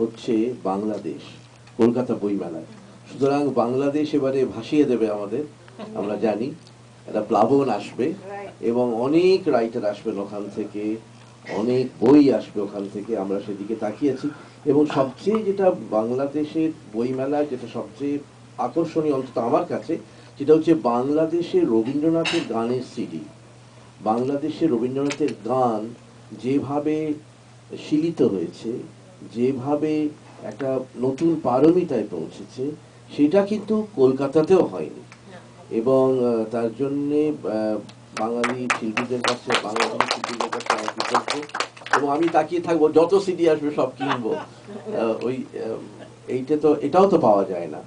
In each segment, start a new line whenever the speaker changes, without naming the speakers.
হচ্ছে বাংলাদেশ কলকাতা বইমেলায়। সুতরাং বাংলাদেশ এবারে ভাসিয়ে দেবে আমাদের, আমরা জানি। একটা প্লাবন আসবে এবং অনেক রাইটার আসবেন ওখান থেকে, অনেক বই আসবে ওখান থেকে, আমরা সেদিকে তাকিয়েছি। এবং সবচেয়ে যেটা বাংলাদেশের বইমেলায় যেটা সবচেয়ে আকর্ষণীয়, অন্তত আমার কাছে, যেটা হচ্ছে বাংলাদেশের রবীন্দ্রনাথের গানের সিডি। বাংলাদেশের রবীন্দ্রনাথের গান যেভাবে শিলিত হয়েছে, যেভাবে একটা নতুন পারমিতায় পৌঁছেছে, সেটা কিন্তু কলকাতাতেও হয়নি। এবং তার জন্যে বাঙালি শিল্পীদের কাছে, বাংলাদেশের শিল্পীদের কাছে আমার কৃতজ্ঞ। এবং আমি তাকিয়ে থাকবো, যত সিডি আসবে সব কিনবো। ওই এটাও তো পাওয়া যায় না।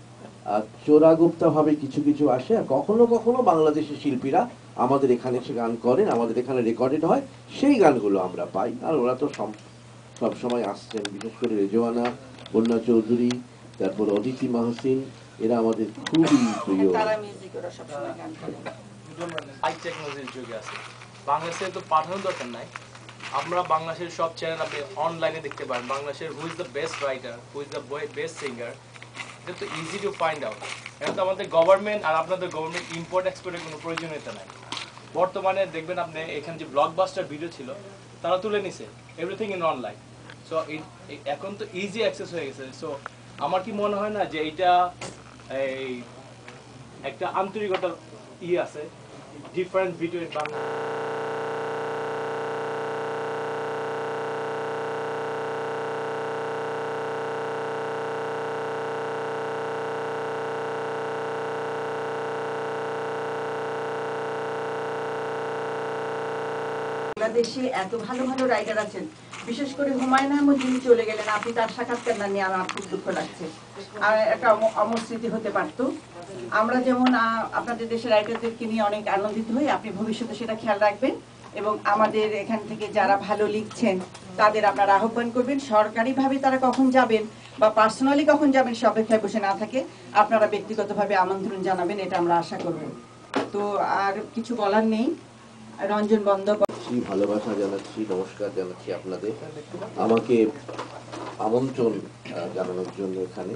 আর চোরাগুপ্তা ভাবে কিছু কিছু আসে, আর কখনো কখনো বাংলাদেশের শিল্পীরা আমাদের এখানে এসে গান করেন, আমাদের এখানে রেকর্ডেড হয়, সেই গানগুলো আমরা পাই। আর ওরা তো সব সময় আসছেন, বিশেষ করে রেজওয়ানা, বন্যা চৌধুরী, তারপর অদিতি মাহসিন, এরা আমাদের খুবই প্রিয়।
বাংলাদেশে তো পাঠানোর দরকার নাই, আমরা বাংলাদেশের সব চ্যানেল আপনি অনলাইনে দেখতে পারেন। বাংলাদেশের who is the best writer, who is the best singer, এটা তো ইজি টু ফাইন্ড আউট। এখন তো আমাদের গভর্নমেন্ট আর আপনাদের গভর্নমেন্ট ইম্পোর্ট এক্সপোর্টের কোনো প্রয়োজনীয়তা নাই। বর্তমানে দেখবেন আপনি এখানে যে ব্লকবাস্টার ভিডিও ছিল তারা তুলে নিছে এভরিথিং ইন অনলাইন। সো এখন তো ইজি অ্যাক্সেস হয়ে গেছে। সো আমার কি মনে হয় না যে এইটা এই একটা আন্তরিকতার আছে, ডিফারেন্স বিটুইন বাংলা।
বাংলাদেশে এত ভালো ভালো রাইটার আছেন, বিশেষ করে হুমায়ুন আহমেদ যিনি চলে গেলেন, আপনি তার সাক্ষাৎকার না নিয়ে আমার খুব দুঃখ লাগছে। আর একটা অমর স্মৃতি হতে পারত। আমরা যেমন আপনাদের দেশের রাইটারদেরকে নিয়ে অনেক আনন্দিত হই, আপনি ভবিষ্যতে সেটা খেয়াল রাখবেন এবং আমাদের এখান থেকে যারা ভালো লিখছেন তাদের আপনারা আহ্বান করবেন। সরকারিভাবে তারা কখন যাবেন বা পার্সোনালি কখন যাবেন সে অপেক্ষায় বসে না থাকে, আপনারা ব্যক্তিগতভাবে আমন্ত্রণ জানাবেন, এটা আমরা আশা করব। তো আর কিছু বলার নেই। রঞ্জন বন্দ্যোপাধ্যায়,
ভালোবাসা জানাচ্ছি, নমস্কার জানাচ্ছি আপনাদের, আমাকে আমন্ত্রণ জানানোর জন্য এখানে।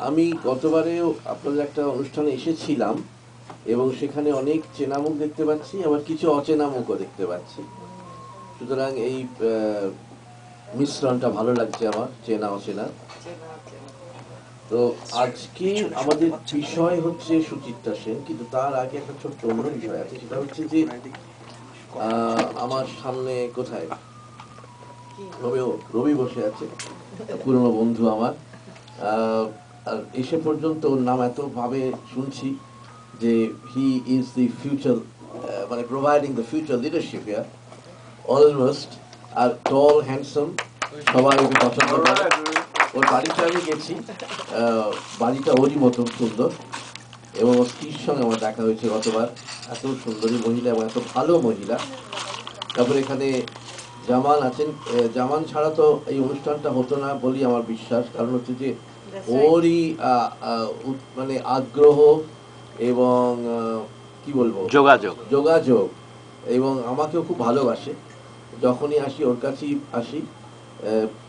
আমি গতবারেও আপনাদের একটা অনুষ্ঠানে এসেছিলাম এবং সেখানে অনেক চেনা মুখ দেখতে পাচ্ছি, আবার কিছু অচেনা মুখও দেখতে পাচ্ছি। সুতরাং এই মিশ্রণটা ভালো লাগছে আমার, চেনা অচেনা। তো আজকে আমাদের বিষয় হচ্ছে সুচিত্রা সেন, কিন্তু তার আগে একটা ছোট্ট অন্য বিষয় আছে, সেটা হচ্ছে যে আমার সামনে কোথায় রবি বসে আছে, পুরনো বন্ধু আমার। আর এসে পর্যন্ত ওর নাম এত ভাবে শুনছি যে হি ইজ দি ফিউচার, মানে providing the future leadership here almost. আর টল, হ্যান্ডসাম, সবাই ওকে পছন্দ করে। ওর বাড়িতে আমি গেছি, বাড়িটা ওরই মতন সুন্দর, এবং ওর স্ত্রীর সঙ্গে আমার দেখা হয়েছে গতবার। এত সুন্দরী মহিলা এবং এত ভালো মহিলা। তারপরে এখানে জামান আছেন, জামান ছাড়া তো এই অনুষ্ঠানটা হতো না বলি আমার বিশ্বাস। কারণ হচ্ছে যে ওরই মানে আগ্রহ এবং কি বলবো, যোগাযোগ, এবং আমাকেও খুব ভালোবাসে। যখনই আসি ওর কাছেই আসি,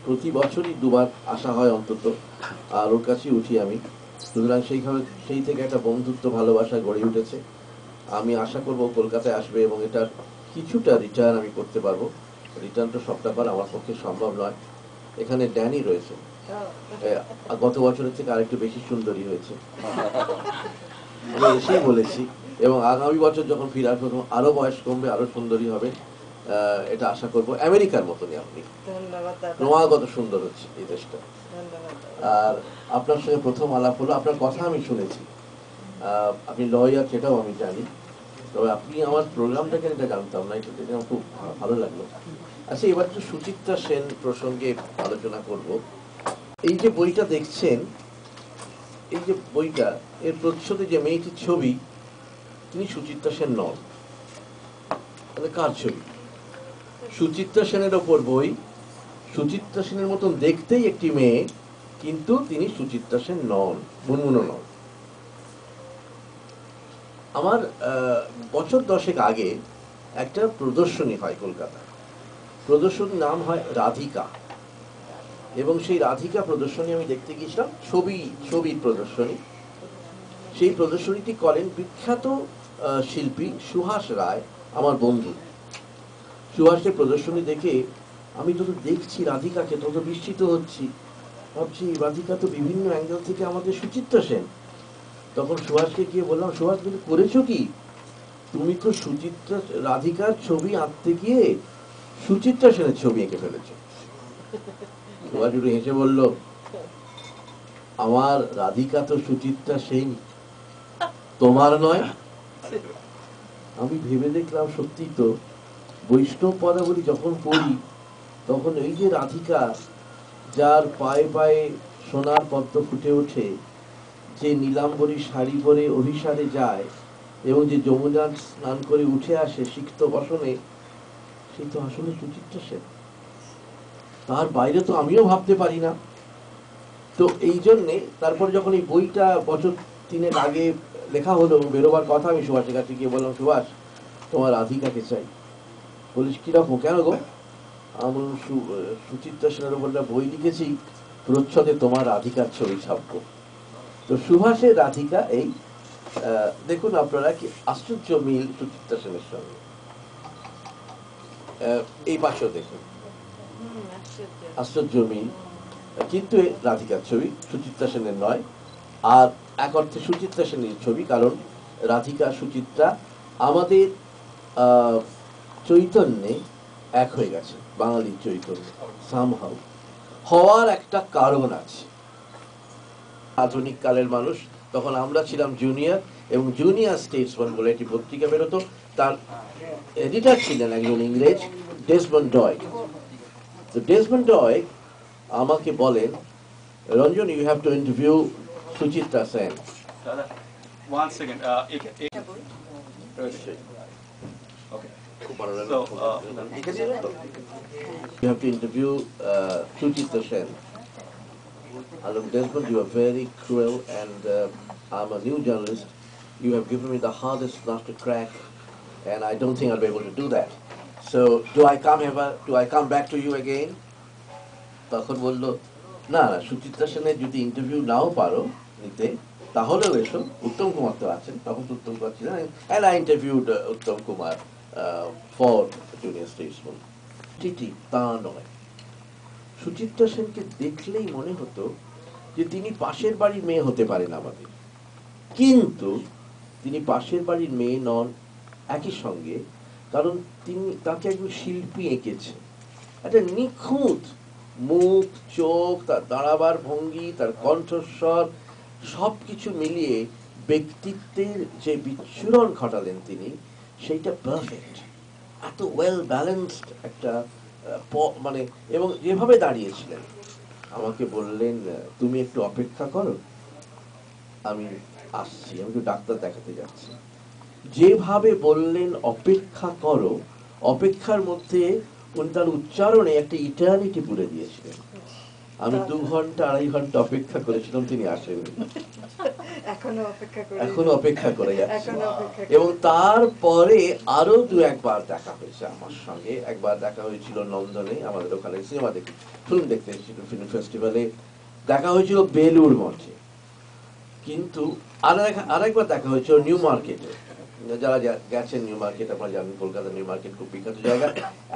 প্রতি বছরই দুবার আসা হয় অন্তত, আর ওর কাছেই উঠি আমি। সুতরাং সেই থেকে একটা বন্ধুত্ব, ভালোবাসা গড়ে উঠেছে। আমি আশা করব কলকাতায় আসবে এবং এটার কিছুটা রিটার্ন আমি করতে পারবো। রিটার্ন তো সবটা করা আমার পক্ষে সম্ভব নয়। এখানে ড্যানি রয়েছে, গত বছরের থেকে আরেকটু বেশি সুন্দরী হয়েছে, আমি এসেই বলেছি। এবং আগামী বছর যখন ফিরে আসবো তখন আরো বয়স কমবে, আরো সুন্দরী হবে, এটা আশা করব। আমেরিকার মতনই আপনি ক্রমাগত সুন্দর হচ্ছে এই দেশটা। আর আপনার সঙ্গে প্রথম আলাপ হলো, আপনার কথা আমি শুনেছি, আপনি লয়ার সেটাও আমি জানি, তবে আপনি আমার প্রোগ্রামটাকে এটা জানতাম না, এটা আমার খুব ভালো লাগলো। আচ্ছা, এবার তো সুচিত্রা সেন প্রসঙ্গে আলোচনা করব। এই যে বইটা দেখছেন, এই যে বইটা, এর প্রচ্ছদে যে মেয়েটির ছবি, তিনি সুচিত্রা সেন নন। তাহলে কার ছবি? সুচিত্রা সেনের ওপর বই। সুচিত্রা সেনের মতন দেখতেই একটি মেয়ে, কিন্তু তিনি সুচিত্রা সেন নন, মুনমুনও নন। আমার বছর 10 আগে একটা প্রদর্শনী হয় কলকাতায়। প্রদর্শনীর নাম হয় রাধিকা। এবং সেই রাধিকা প্রদর্শনী আমি দেখতে গিয়েছিলাম, ছবির প্রদর্শনী। সেই প্রদর্শনীটি করেন বিখ্যাত শিল্পী সুহাস রায়, আমার বন্ধু। সুহাসের প্রদর্শনী দেখে আমি যত দেখছি রাধিকাকে তত বিস্মিত হচ্ছি, ভাবছি রাধিকা তো বিভিন্ন অ্যাঙ্গেল থেকে আমাদের সুচিত্রা সেন। তখন সুহাসকে গিয়ে বললাম, সুহাস তুমি করেছো কি? তুমি তো সুচিত্রা রাধিকার ছবি আঁকতে গিয়ে সুচিত্রা সেনের ছবি এঁকে ফেলেছো। সুহাস একটু হেসে বলল, আমার রাধিকা তো সুচিত্রা সেন, তোমার নয়। আমি ভেবে দেখলাম সত্যি তো, বৈষ্ণব পদাবলী যখন পড়ি তখন এই যে রাধিকা, যার পায়ে পায়ে সোনার পদ্ম ফুটে ওঠে, যে নীলাম্বরী শাড়ি পরে অভিসারে যায় এবং যে যমুনার স্নান করে উঠে আসে সিক্ত বসনে, সে তো আসলে সুচিত্রা সেন। তার বাইরে তো আমিও ভাবতে পারি না। তো এই জন্যে তারপরে যখন এই বইটা বছর 3 আগে লেখা হলো, বেরোবার কথা, আমি সুভাষের কাছে গিয়ে বললাম, সুভাষ তোমার রাধিকাকে চাই। বলিস কিরকম, কেন গো? আমার সুচিত্রা সেনের উপর বই লিখেছি, প্রচ্ছদে তোমার রাধিকার ছবি ছাপবো। তো সুভাষের রাধিকা এই দেখুন আপনারা কি আশ্চর্য মিল সুচিত্রা সেনের সঙ্গে। এই পাশেও দেখুন আশ্চর্য মিল, কিন্তু রাধিকার ছবি, সুচিত্রা সেনের নয়। আর এক অর্থে সুচিত্রা সেনের ছবি, কারণ রাধিকা সুচিত্রা আমাদের চৈতন্যে এক হয়ে গেছে, বাঙালির চৈতন্য সামহাউ হওয়ার একটা কারণ আছে। আধুনিক কালের মানুষ, তখন আমরা ছিলাম জুনিয়র, এবং জুনিয়র স্টেটসম্যান বলে একটি পত্রিকা বেরোতো, তার এডিটর ছিলেন একজন ইংরেজ, ডেসমন্ড ডয়। তো ডেসমন্ড ডয় আমাকে বলেন, Ranjan, you have to interview Suchitra Sen.
One second. Okay. So,
you have to interview Suchitra Sen. Hello, Desmond, you are very cruel, and I'm a new journalist. You have given me the hardest nut to crack, and I don't think I'll be able to do that. So, do I come back to you again? তখন বললো, না না, সুচিত্রা সেনের যদি interview নাও পারো নিতে, তাহলেও এসো। উত্তম কুমার তো আছেন, তখন তো উত্তম কুমার ছিলেন, and I interviewed Uttam Kumar for Junior Statesman. ঠিক তা নয়। সুচিত্রা সেনকে দেখলেই মনে হতো যে তিনি পাশের বাড়ির মেয়ে হতে পারেন আমাদের, কিন্তু তিনি পাশের বাড়ির মেয়ে নন একই সঙ্গে, কারণ তিনি তাকে একজন শিল্পী এঁকেছেন। একটা নিখুঁত মুখ, চোখ, তার দাঁড়াবার ভঙ্গি, তার কণ্ঠস্বর, সবকিছু মিলিয়ে ব্যক্তিত্বের যে বিচ্ছুরণ ঘটালেন তিনি, সেইটা পারফেক্ট, এত ওয়েল ব্যালেন্সড একটা মানে, এবং যেভাবে দাঁড়িয়েছিলেন, আমাকে বললেন, তুমি একটু অপেক্ষা করো, আমি আসছি, আমি একটু ডাক্তার দেখাতে যাচ্ছি। যেভাবে বললেন অপেক্ষা করো, অপেক্ষার মধ্যে উনি তার উচ্চারণে একটা ইটার্নিটি পুরে দিয়েছিলেন। আমি 2 ঘন্টা 2.5 ঘন্টা অপেক্ষা করেছিলাম, তিনি আসেননি, এখনো অপেক্ষা করে যাচ্ছে। এবং তারপরে আরো 2-1 বার দেখা হয়েছে আমার সঙ্গে। একবার দেখা হয়েছিল নন্দনে, আমাদের ওখানে সিনেমা দেখি, ফিল্ম দেখতে এসেছিল, ফিল্ম ফেস্টিভ্যালে দেখা হয়েছিল বেলুর মঠে। কিন্তু আরেকবার দেখা হয়েছিল নিউ মার্কেটে। যারা গেছেন নিউ মার্কেট, আপনারা জানেন কলকাতা নিউ মার্কেট খুব বিখ্যাত জায়গা।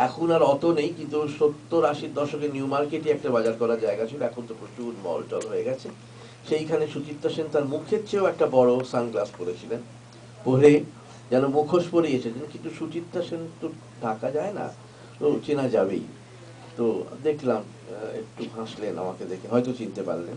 এখন আর অত নেই, কিন্তু 70-80 দশকে নিউ মার্কেটই একটা বাজার করার জায়গা ছিল, এখন তো প্রচুর মল টল হয়ে গেছে। সেইখানে সুচিত্রা সেন তার মুখের চেয়েও একটা বড় সানগ্লাস পরেছিলেন, পরে যেন মুখোশ পরে এসেছেন, কিন্তু সুচিত্রা সেন তো ঢাকা যায় না, তো চেনা যাবেই। তো দেখলাম, একটু হাসলেন আমাকে দেখে, হয়তো চিনতে পারলেন।